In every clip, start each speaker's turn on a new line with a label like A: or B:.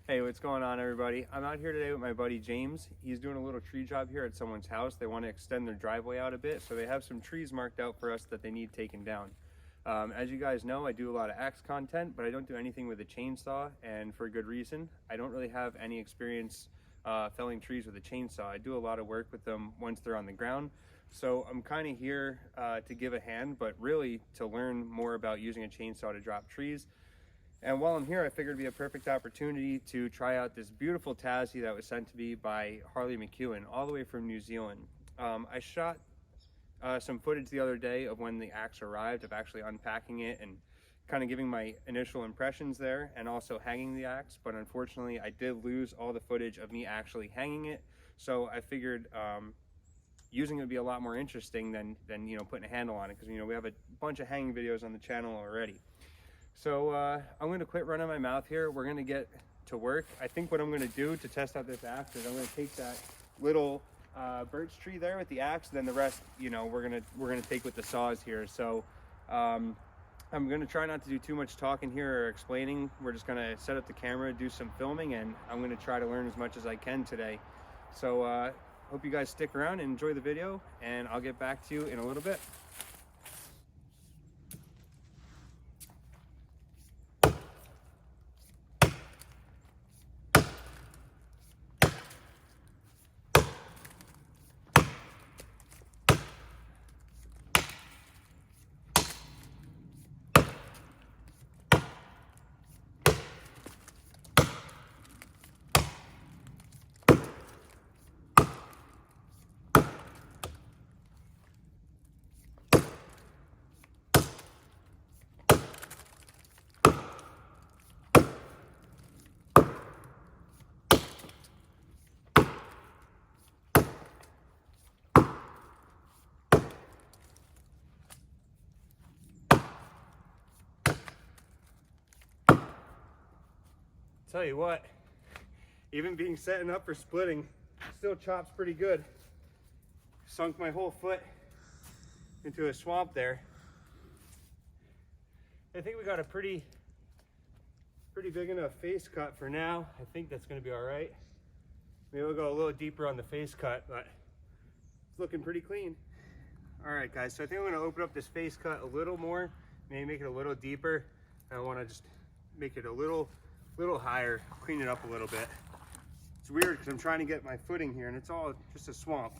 A: Hey, what's going on, everybody? I'm out here today with my buddy James. He's doing a little tree job here at someone's house. They want to extend their driveway out a bit, so they have some trees marked out for us that they need taken down. As you guys know, I do a lot of axe content, but I don't do anything with a chainsaw, and for a good reason. I don't really have any experience felling trees with a chainsaw. I do a lot of work with them once they're on the ground. So I'm kind of here to give a hand, but really to learn more about using a chainsaw to drop trees. And while I'm here, I figured it'd be a perfect opportunity to try out this beautiful Tassie that was sent to me by Harley McEwen, all the way from New Zealand. I shot some footage the other day of when the axe arrived, of actually unpacking it and kind of giving my initial impressions there, and also hanging the axe. But unfortunately, I did lose all the footage of me actually hanging it. So I figured using it would be a lot more interesting than putting a handle on it, because we have a bunch of hanging videos on the channel already. So I'm going to quit running my mouth here. We're going to get to work. I think what I'm going to do to test out this axe is I'm going to take that little birch tree there with the axe, then the rest, we're gonna take with the saws here. So I'm going to try not to do too much talking here or explaining. We're just going to set up the camera, do some filming, and I'm going to try to learn as much as I can today. So hope you guys stick around and enjoy the video, and I'll get back to you in a little bit. Tell you what, even being setting up for splitting, still chops pretty good. Sunk my whole foot into a swamp there. I think we got a pretty big enough face cut for now. I think that's going to be all right. Maybe we'll go a little deeper on the face cut, but it's looking pretty clean. All right, guys, so I think I'm going to open up this face cut a little more, maybe make it a little deeper. I want to just make it a little higher, clean it up a little bit. It's weird because I'm trying to get my footing here and it's all just a swamp.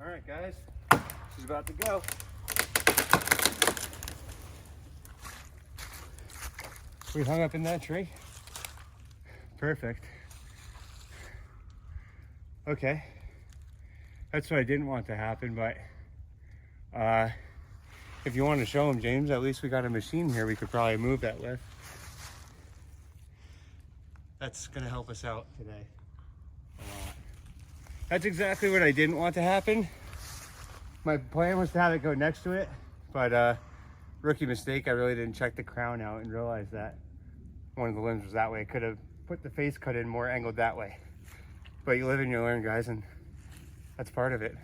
A: All right, guys, she's about to go. We hung up in that tree. Perfect. Okay. That's what I didn't want to happen, but if you want to show them, James, at least we got a machine here we could probably move that with. That's going to help us out today a lot. That's exactly what I didn't want to happen. My plan was to have it go next to it, but rookie mistake, I really didn't check the crown out and realize that one of the limbs was that way. I could have put the face cut in more angled that way. But you live and you learn, guys, and that's part of it.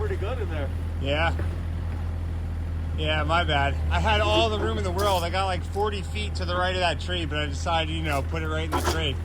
B: pretty good in there.
C: Yeah. Yeah, my bad. I had all the room in the world. I got like 40 feet to the right of that tree, but I decided, you know, put it right in the tree.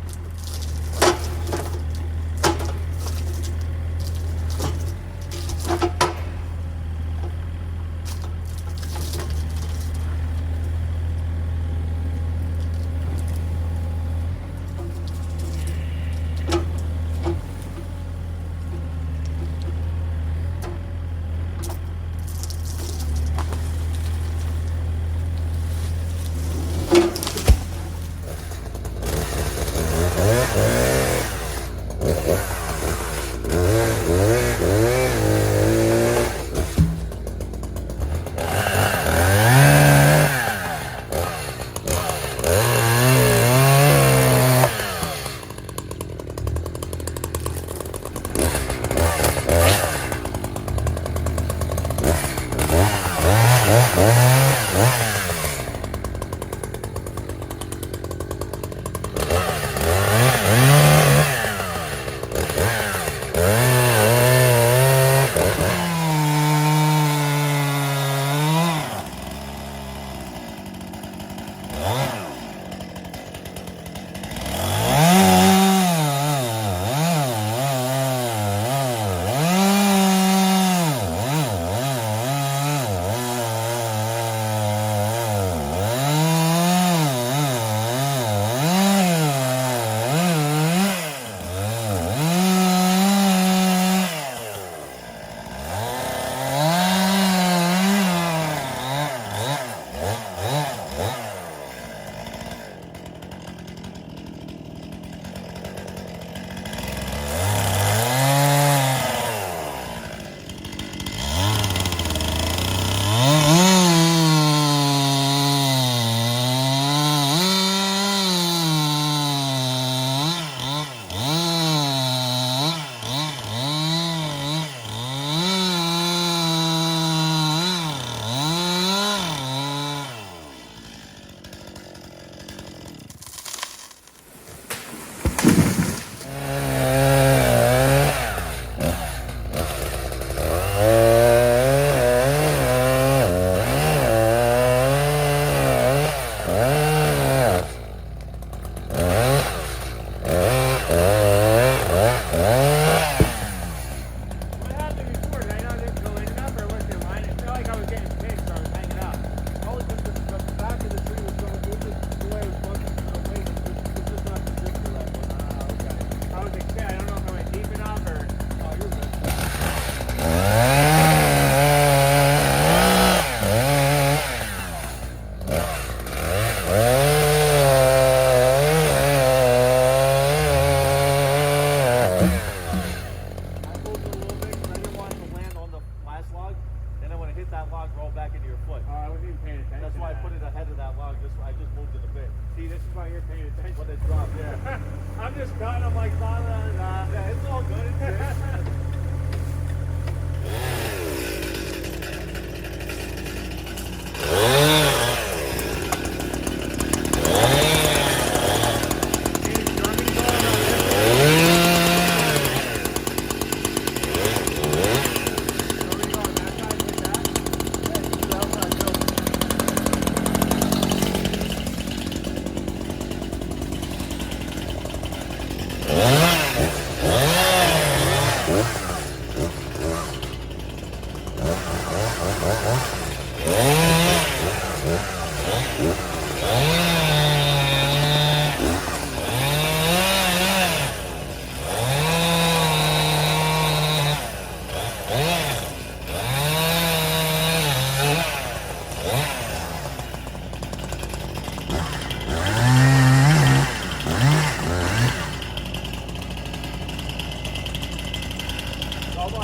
B: I'm just cutting them like yeah, it's all good.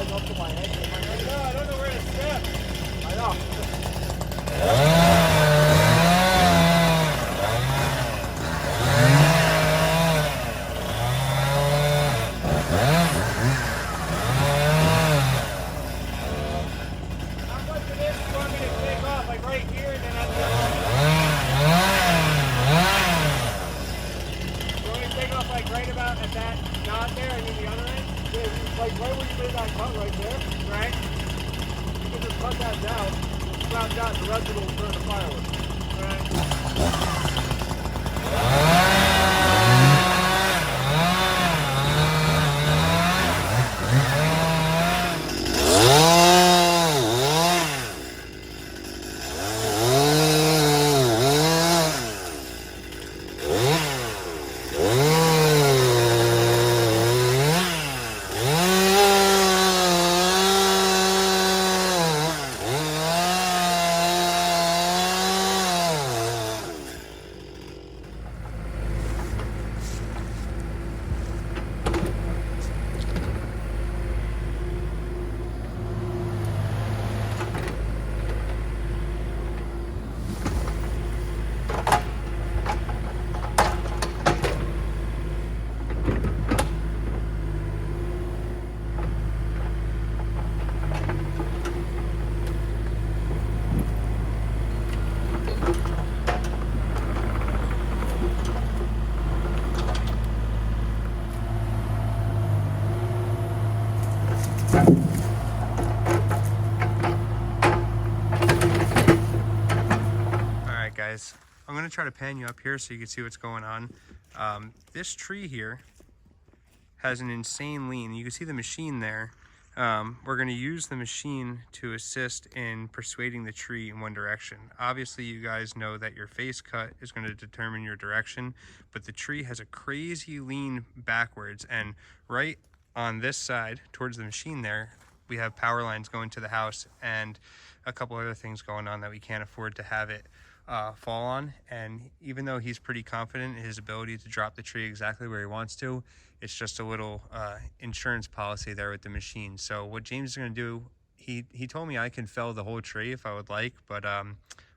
B: Up to my head. I don't know where to step. I know. cut that down, we'll scrap that, and the rest of it will turn to firewood. Alright?
A: Alright guys, I'm going to try to pan you up here so you can see what's going on. This tree here has an insane lean. You can see the machine there. We're going to use the machine to assist in persuading the tree in one direction. Obviously you guys know that your face cut is going to determine your direction, but the tree has a crazy lean backwards, and right on this side towards the machine there we have power lines going to the house and a couple other things going on that we can't afford to have it fall on. And even though he's pretty confident in his ability to drop the tree exactly where he wants to, it's just a little insurance policy there with the machine. So what James is going to do, he told me I can fell the whole tree if I would like, but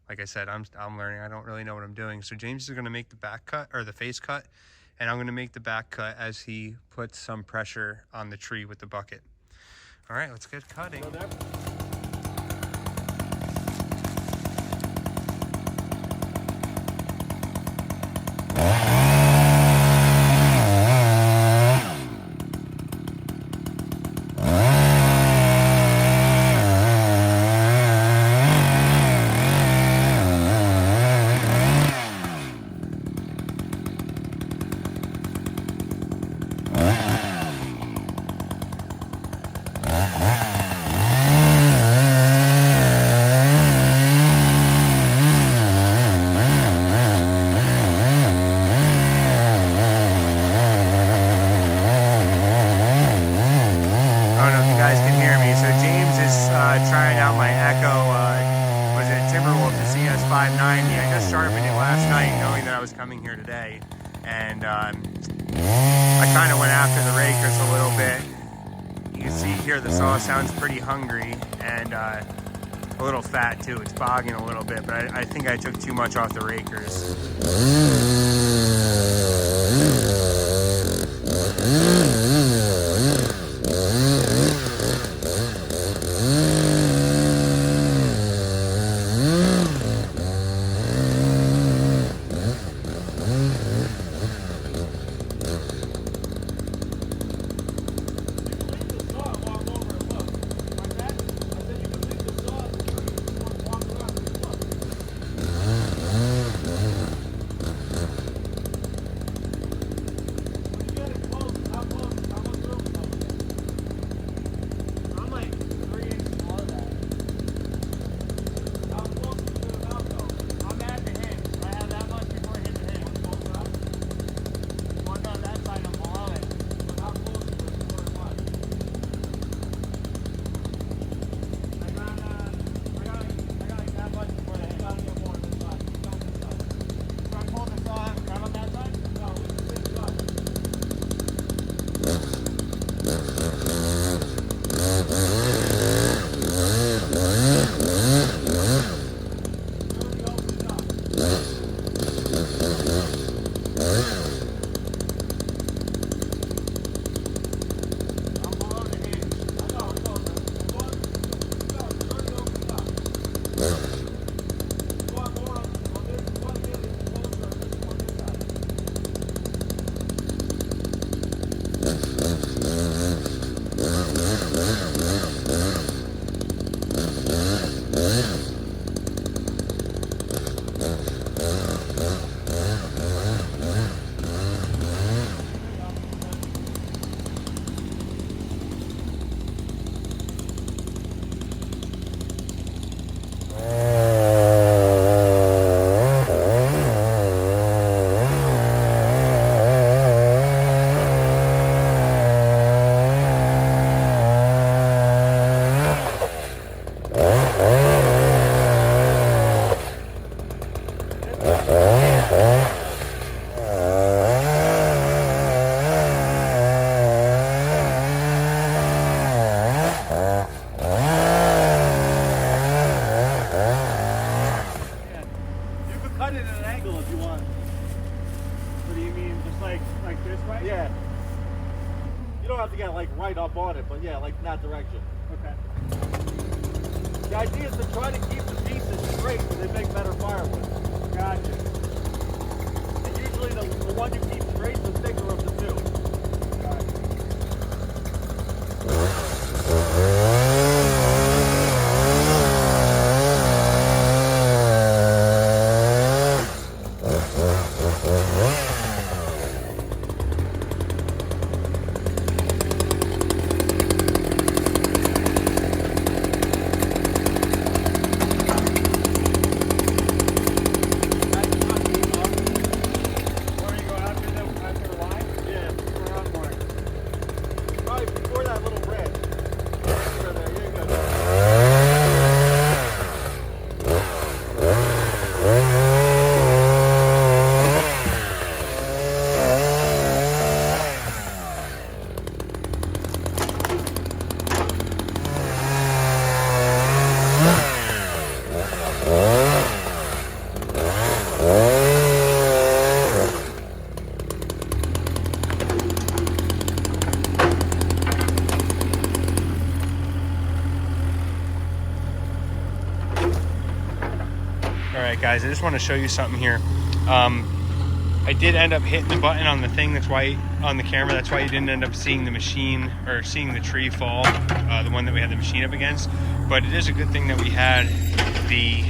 A: like I said, I'm learning. I don't really know what I'm doing. So James is going to make the back cut, or the face cut, and I'm going to make the back cut as he puts some pressure on the tree with the bucket. All right, let's get cutting. Trying out my Echo, was it Timberwolf, the cs590. I just sharpened it last night knowing that I was coming here today, and I kind of went after the rakers a little bit. You can see here the saw sounds pretty hungry and a little fat too. It's bogging a little bit, but I think I took too much off the rakers.
B: have to get like right up on it, but yeah, like in that direction.
A: Okay.
B: The idea is to try to keep the pieces straight so they make better firewood.
A: Gotcha.
B: And usually the one you keep straight is the thicker of the two.
A: Gotcha. Alright guys, I just want to show you something here. I did end up hitting the button on the thing, that's why, on the camera, that's why you didn't end up seeing the machine, or seeing the tree fall, the one that we had the machine up against. But it is a good thing that we had the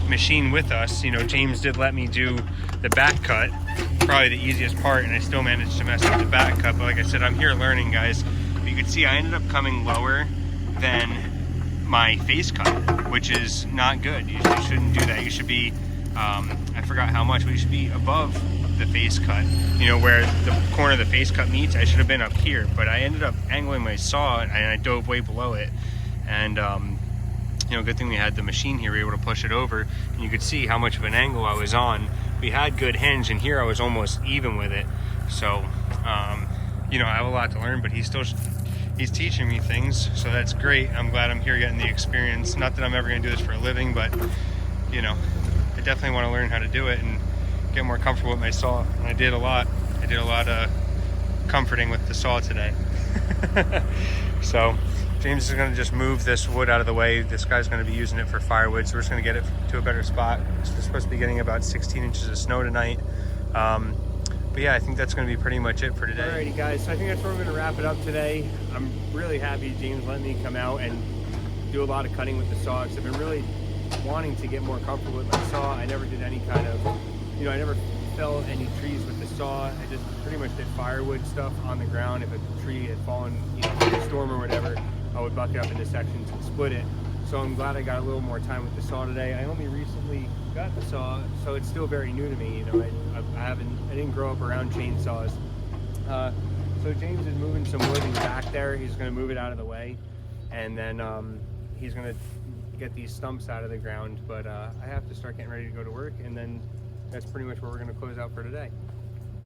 A: machine with us. You know, James did let me do the back cut, probably the easiest part, and I still managed to mess up the back cut. But like I said, I'm here learning, guys. You can see I ended up coming lower than my face cut, which is not good. You shouldn't do that. You should be, I forgot how much, but you should be above the face cut. You know, where the corner of the face cut meets, I should have been up here, but I ended up angling my saw and I dove way below it. And, you know, good thing we had the machine here. We were able to push it over, and you could see how much of an angle I was on. We had good hinge, and here I was almost even with it. So, you know, I have a lot to learn, but he's teaching me things, so that's great. I'm glad I'm here getting the experience. Not that I'm ever gonna do this for a living, but you know, I definitely want to learn how to do it and get more comfortable with my saw. And I did a lot of comforting with the saw today. So James is gonna just move this wood out of the way. This guy's gonna be using it for firewood, so we're just gonna get it to a better spot. We're supposed to be getting about 16 inches of snow tonight. But yeah, I think that's going to be pretty much it for today. Alrighty guys, so I think that's where we're going to wrap it up today. I'm really happy James let me come out and do a lot of cutting with the saw, because I've been really wanting to get more comfortable with my saw. I never did any kind of, you know, I never felled any trees with the saw. I just pretty much did firewood stuff on the ground. If a tree had fallen, you know, in a storm or whatever, I would bucket up into sections and split it. So I'm glad I got a little more time with the saw today. I only recently got the saw, so it's still very new to me. You know, I didn't grow up around chainsaws. So James is moving some wood in the back there. He's going to move it out of the way, and then he's going to get these stumps out of the ground. But I have to start getting ready to go to work, and then that's pretty much where we're going to close out for today.